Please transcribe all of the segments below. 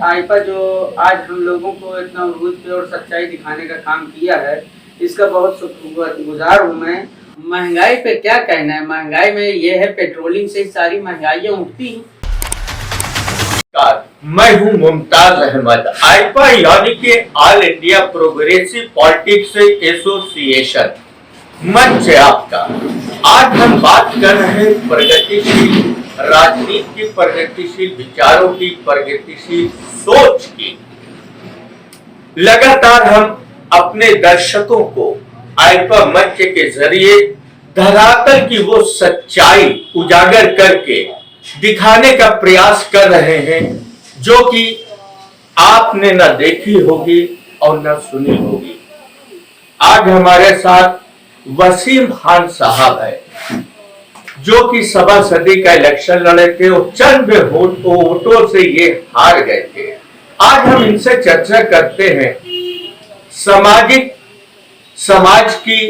आईपा जो आज हम लोगों को इतना रूद पे और सच्चाई दिखाने का काम किया है, इसका बहुत शुक्रगुजार हूँ मैं। महंगाई पे क्या कहना है, महंगाई में ये है पेट्रोलिंग से सारी महंगाइयाँ उठती हैं। मैं हूं मुमताज अहमद। आईपा यानी कि all India progressive politics association मंच है आपका। आज हम बात कर रहे हैं प्रगतिशील राजनीति की, प्रगतिशील विचारों की, प्रगतिशील सोच की। लगातार हम अपने दर्शकों को आईपा मंच के जरिए धरातल की वो सच्चाई उजागर करके दिखाने का प्रयास कर रहे हैं जो कि आपने न देखी होगी और न सुनी होगी। आज हमारे साथ वसीम खान साहब है जो कि सभासदी का इलेक्शन लड़े थे और चंद वोटों से ये हार गए थे। आज हम इनसे चर्चा करते हैं समाज की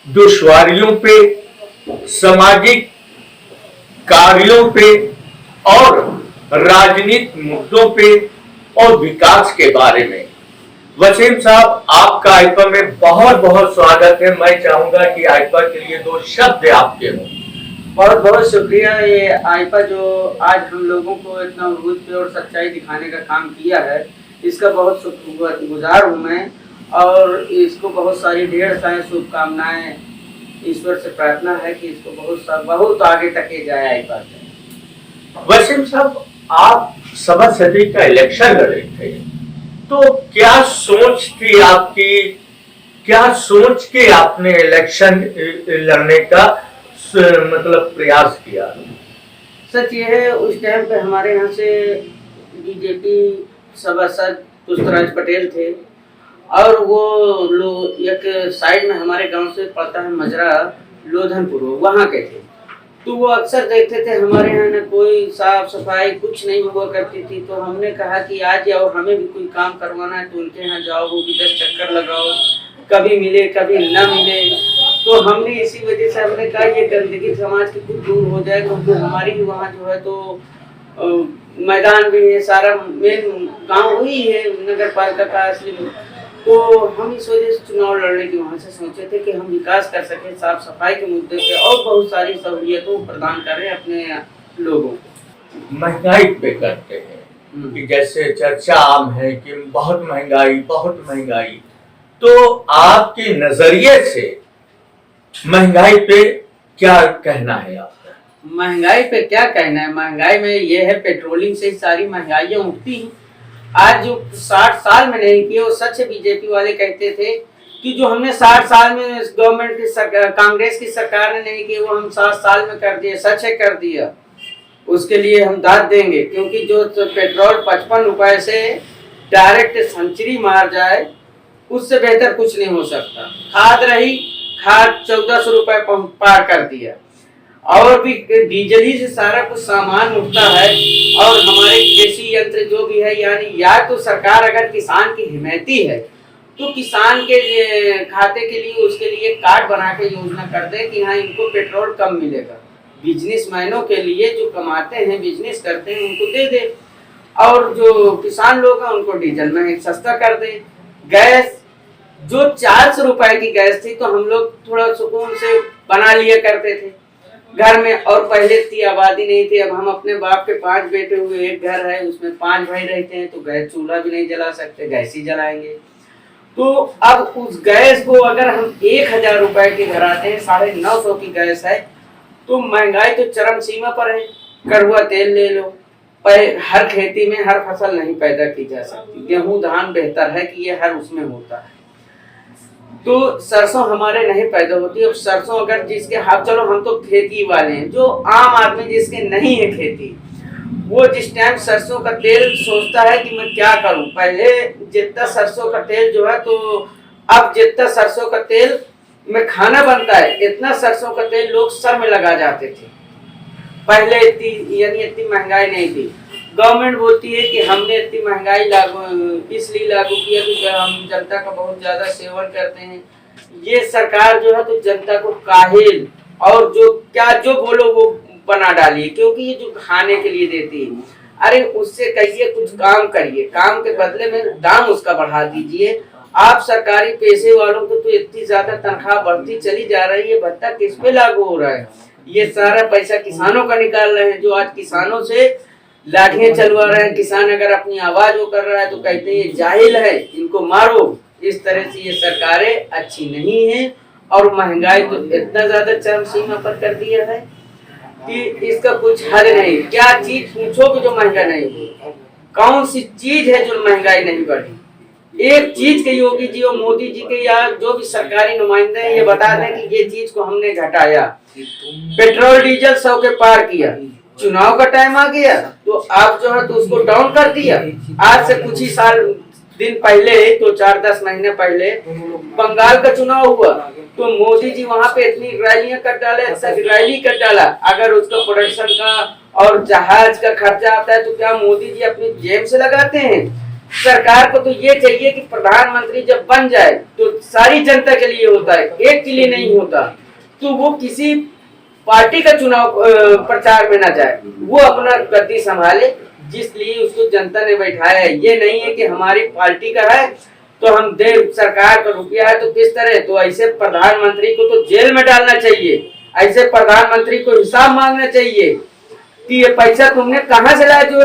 दुश्वारियों पे, सामाजिक कार्यों पे और राजनीतिक मुद्दों पे और विकास के बारे में। वसीम साहब, आपका आईपा में बहुत बहुत स्वागत है। मैं चाहूंगा कि आईपा के लिए दो शब्द आपके हों। बहुत बहुत शुक्रिया। ये आईपा जो आज हम लोगों को इतना रूद पे और सच्चाई दिखाने का काम किया है, इसका बहुत शुक्रगुजार हूँ मैं। और इसको बहुत सारी ढेर सारी शुभकामनाएं, ईश्वर से प्रार्थना है कि इसको बहुत आगे तक जाए आईपा से। वसीम साहब, आप सभासदी का इलेक्शन लड़े थे, तो क्या सोच थी आपकी, क्या सोच के आपने इलेक्शन लड़ने का मतलब प्रयास किया? सच ये है, उस टाइम पे हमारे यहाँ से बीजेपी सभासद पुष्पराज पटेल थे और वो एक साइड में हमारे गांव से पड़ता है मजरा लोधनपुर, वहाँ के थे। तो वो अक्सर देखते थे हमारे यहाँ ना कोई साफ सफाई कुछ नहीं हुआ करती थी। तो हमने कहा कि आज जाओ, हमें भी कोई काम करवाना है तो उनके यहाँ जाओ, वो भी 10 चक्कर लगाओ, कभी मिले कभी न मिले। तो हमने इसी वजह से हमने कहा ये गंदगी समाज की कुछ दूर हो जाए, क्योंकि हमारी भी वहाँ जो है तो मैदान भी है, सारा मेन गाँव वही है, नगर पालिका का असली। तो हम इस वजह से चुनाव लड़ने की वहाँ से सोचे थे कि हम विकास कर सकें, साफ सफाई के मुद्दे पे और बहुत सारी सहूलियतों प्रदान करें अपने लोगों को। महंगाई पे करते हैं कि जैसे चर्चा आम है कि बहुत महंगाई, तो आपके नजरिए से महंगाई पे क्या कहना है आपका? महंगाई पे क्या कहना है, महंगाई में ये है पेट्रोलिंग से सारी महंगाइयाँ उठती हैं। आज जो 60 साल में नहीं किए, वो सच है। बीजेपी वाले कहते थे कि जो हमने 60 साल में गवर्नमेंट की कांग्रेस की सरकार ने नहीं किए, वो हम 7 साल में कर दिए। सच है, कर दिया, उसके लिए हम दाद देंगे। क्योंकि जो पेट्रोल 55 रुपए से डायरेक्ट सेंचुरी मार जाए, उससे बेहतर कुछ नहीं हो सकता। खाद 1400 रुपए पार कर दिया और भी डीजल ही से सारा कुछ सामान उठता है। और हमारे कृषि यंत्र जो भी है, यानी या तो सरकार अगर किसान की हिमायती है तो किसान के खाते के लिए उसके लिए कार्ड बना के योजना कर दे कि हाँ इनको पेट्रोल कम मिलेगा। बिजनेसमैनों के लिए जो कमाते हैं, बिजनेस करते हैं, उनको दे दे। और जो किसान लोग हैं उनको डीजल में सस्ता कर दे। गैस जो 400 रुपए की गैस थी तो हम लोग थोड़ा सुकून से बना लिया करते थे घर में। और पहले इतनी आबादी नहीं थी। अब हम अपने बाप के 5 बेटे हुए, एक घर है उसमें 5 भाई रहते हैं, तो गैस चूल्हा भी नहीं जला सकते, गैस ही जलाएंगे। तो अब उस गैस को अगर हम 1000 रुपए की धराते हैं, 950 की गैस है, तो महंगाई तो चरम सीमा पर है। कड़वा तेल ले लो, हर खेती में हर फसल नहीं पैदा की जा सकती। गेहूं धान बेहतर है कि ये हर उसमें होता है, तो सरसों हमारे नहीं पैदा होती। अब सरसों अगर जिसके हाथ, चलो हम तो खेती वाले हैं, जो आम आदमी जिसके नहीं है खेती, वो जिस टाइम सरसों का तेल सोचता है कि मैं क्या करूं। पहले जितना सरसों का तेल जो है, तो अब जितना सरसों का तेल में खाना बनता है, इतना सरसों का तेल लोग सर में लगा जाते थे। पहले इतनी महंगाई नहीं थी। गवर्नमेंट बोलती है कि हमने इतनी महंगाई इसलिए लागू किया कि हम जनता का बहुत ज्यादा सेवन करते हैं। ये सरकार जो है तो जनता को काहिल और जो बोलो वो बना डाली है, क्योंकि ये जो खाने के लिए देती है। अरे उससे कहिए कुछ काम करिए, काम के बदले में दाम उसका बढ़ा दीजिए। आप सरकारी पेशे वालों को तो इतनी ज्यादा तनख्वाह बढ़ती चली जा रही है, भत्ता किस पे लागू हो रहा है? ये सारा पैसा किसानों का निकाल रहे हैं, जो आज किसानों से लाठियां चलवा रहे हैं। किसान अगर अपनी आवाज वो कर रहा है तो कहते हैं ये जाहिल है, इनको मारो। इस तरह से ये सरकारें अच्छी नहीं है। और महंगाई तो इतना ज्यादा चरम सीमा पर कर दिया है कि इसका कुछ हल नहीं। क्या चीज पूछोगे जो महंगा नहीं? कौन सी चीज है जो महंगाई नहीं बढ़ी? एक चीज के योगी जी और मोदी जी के या जो भी सरकारी नुमाइंदे हैं ये बता दें कि ये चीज को हमने घटाया। पेट्रोल डीजल 100 के पार किया, चुनाव का टाइम आ गया तो आप जो है तो उसको डाउन कर दिया। आज से कुछ ही साल दिन पहले, तो 4-10 महीने पहले बंगाल का चुनाव हुआ तो मोदी जी वहां पे इतनी रैलियां कर डाले, रैली कर डाला। अगर उसका प्रोडक्शन का और जहाज का खर्चा आता है तो क्या मोदी जी अपनी जेब से लगाते हैं? सरकार को तो ये चाहिए कि प्रधानमंत्री जब बन जाए तो सारी जनता के लिए होता है, एक के लिए नहीं होता। तो वो किसी पार्टी का चुनाव प्रचार में ना जाए, वो अपना गद्दी संभाले जिस लिए उसको जनता ने बैठाया है। ये नहीं है कि हमारी पार्टी का है तो हम दे, सरकार का रुपया है तो किस तरह। तो ऐसे प्रधानमंत्री को तो जेल में डालना चाहिए, ऐसे प्रधानमंत्री को हिसाब मांगना चाहिए कि ये पैसा तुमने कहां से लाया जो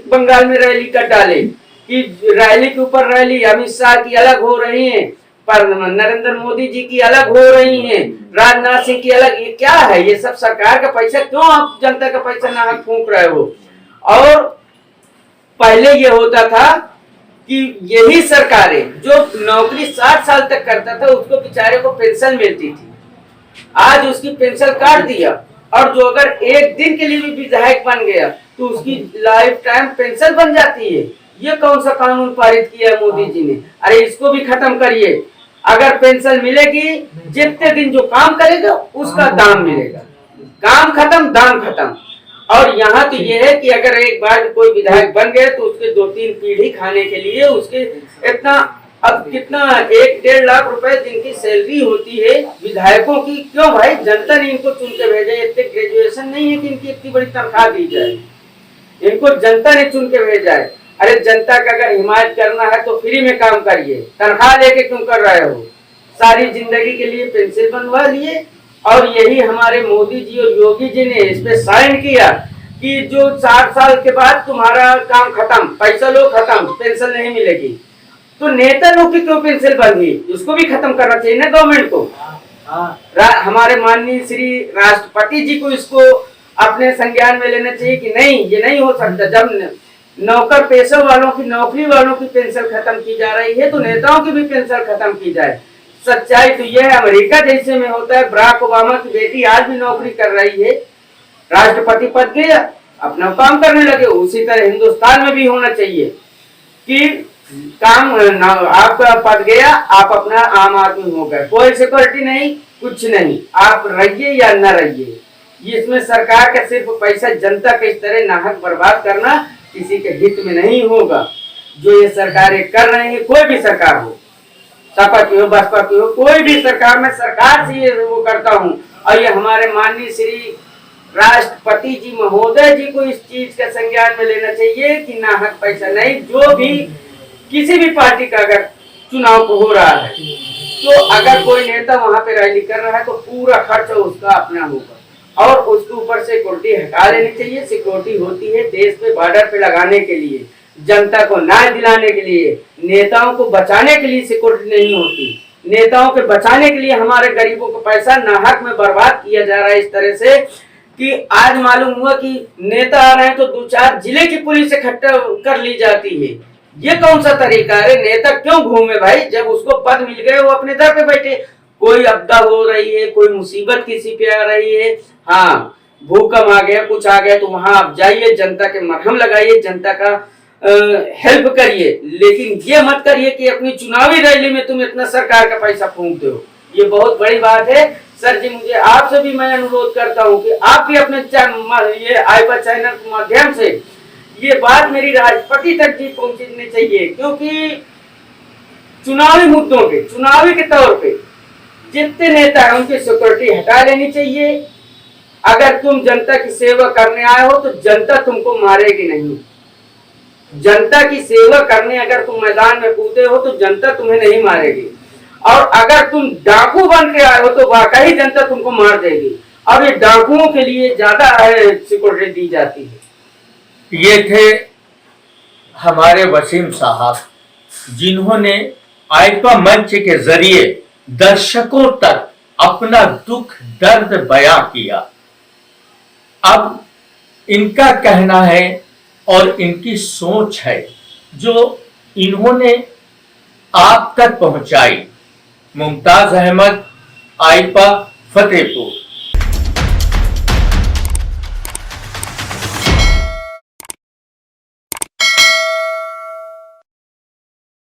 बंगाल में रैली कर डाले। कि रैली के ऊपर रैली, अमित शाह की अलग हो रही है, पर नरेंद्र मोदी जी की अलग हो रही है, राजनाथ सिंह की अलग। ये क्या है? ये सब सरकार का पैसा, क्यों आप जनता का पैसा नाहक फूंक रहे हो? और पहले ये होता था कि यही सरकारें जो नौकरी 60 साल तक करता था उसको बेचारे को पेंशन मिलती थी, आज उसकी पेंशन काट दिया। और जो अगर एक दिन के लिए भी विधायक बन गया तो उसकी लाइफ टाइम पेंशन बन जाती है। ये कौन सा कानून पारित किया है मोदी जी ने? अरे इसको भी खत्म करिए। अगर पेंशन मिलेगी, जितने दिन जो काम करेगा उसका दाम मिलेगा। काम खत्म, दाम खत्म। और यहाँ तो ये है कि अगर एक बार कोई विधायक बन गए तो उसके 2-3 पीढ़ी खाने के लिए उसके इतना, अब कितना 1-1.5 लाख रुपए जिनकी सैलरी होती है विधायकों की। क्यों भाई? जनता ने इनको चुन के भेजा। इतने ग्रेजुएशन नहीं है कि इनकी इतनी बड़ी तनख्वाह दी जाए, इनको जनता ने चुन के भेजा है। अरे जनता का अगर हिमायत करना है तो फ्री में काम करिए, तनख्वाह लेके क्यों कर रहे हो? सारी जिंदगी के लिए पेंशन बनवा लिए। और यही हमारे मोदी जी और योगी जी ने इस पे साइन किया कि जो 60 साल के बाद तुम्हारा काम खत्म, पैसा लो खत्म, पेंशन नहीं मिलेगी। तो नेता लोग की क्यों पेंशन बंदी? उसको भी खत्म करना चाहिए ना गवर्नमेंट को। हमारे माननीय श्री राष्ट्रपति जी को इसको अपने संज्ञान में लेना चाहिए कि नहीं, ये नहीं हो सकता। जब नौकर पेशा वालों की, नौकरी वालों की पेंशन खत्म की जा रही है तो नेताओं की भी पेंशन खत्म की जाए। सच्चाई तो यह है, अमेरिका जैसे में होता है। बराक ओबामा की बेटी आज भी नौकरी कर रही है, राष्ट्रपति पद गया, अपना काम करने लगे। उसी तरह हिंदुस्तान में भी होना चाहिए कि काम आपका पद गया, आप अपना आम आदमी हो गए, कोई सिक्योरिटी नहीं, कुछ नहीं, आप रहिए या न रहिए। इसमें सरकार का सिर्फ पैसा जनता के इस तरह नाहक बर्बाद करना किसी के हित में नहीं होगा। जो ये सरकारें कर रही है, कोई भी सरकार हो, सपा की हो, बसपा की हो, कोई भी सरकार, मैं सरकार से ये वो करता हूँ। और ये हमारे माननीय श्री राष्ट्रपति जी महोदय जी को इस चीज का संज्ञान में लेना चाहिए कि नाहक पैसा नहीं। जो भी किसी भी पार्टी का अगर चुनाव हो रहा है तो अगर कोई नेता वहां पे रैली कर रहा है तो पूरा खर्च उसका अपना होगा और उसके ऊपर सिक्योरिटी हटा लेनी चाहिए। सिक्योरिटी होती है देश पे बॉर्डर पे लगाने के लिए, जनता को न्याय दिलाने के लिए, नेताओं को बचाने के लिए सिक्योरिटी नहीं होती। नेताओं के बचाने के लिए हमारे गरीबों का पैसा नाहक में बर्बाद किया जा रहा है इस तरह से कि आज मालूम हुआ कि नेता आ रहे हैं तो 2-4 जिले की पुलिस इकट्ठा कर ली जाती है। ये कौन सा तरीका है? नेता क्यों घूमे भाई? जब उसको पद मिल गए वो अपने दर पे बैठे। कोई आपदा हो रही है, कोई मुसीबत किसी पे आ रही है, हाँ भूकंप आ गया, कुछ आ गया, तो वहां आप जाइए, जनता के मरहम लगाइए, जनता का हेल्प करिए। लेकिन ये मत करिए कि अपनी चुनावी रैली में तुम इतना सरकार का पैसा फूंकते हो। ये बहुत बड़ी बात है। सर जी, मुझे आपसे भी मैं अनुरोध करता हूँ कि आप भी अपने ये आईपा चैनल के माध्यम से ये बात मेरी राष्ट्रपति तक भी पहुंचनी चाहिए, क्योंकि चुनावी मुद्दों पे, चुनावी के तौर पे जितने नेता हैं उनकी सिक्योरिटी हटा लेनी चाहिए। अगर तुम जनता की सेवा करने आए हो तो जनता तुमको मारेगी नहीं, जनता की सेवा करने अगर तुम मैदान में कूदे हो तो जनता तुम्हें नहीं मारेगी, और अगर तुम डाकू बन के आए हो तो वाकई जनता तुमको मार देगी। और ये डाकुओं के लिए ज्यादा सिक्योरिटी दी जाती है। ये थे हमारे वसीम साहब, जिन्होंने आइपा मंच के जरिए दर्शकों तक अपना दुख दर्द बयां किया। अब इनका कहना है और इनकी सोच है जो इन्होंने आप तक पहुंचाई। मुमताज अहमद, आइपा, फतेहपुर।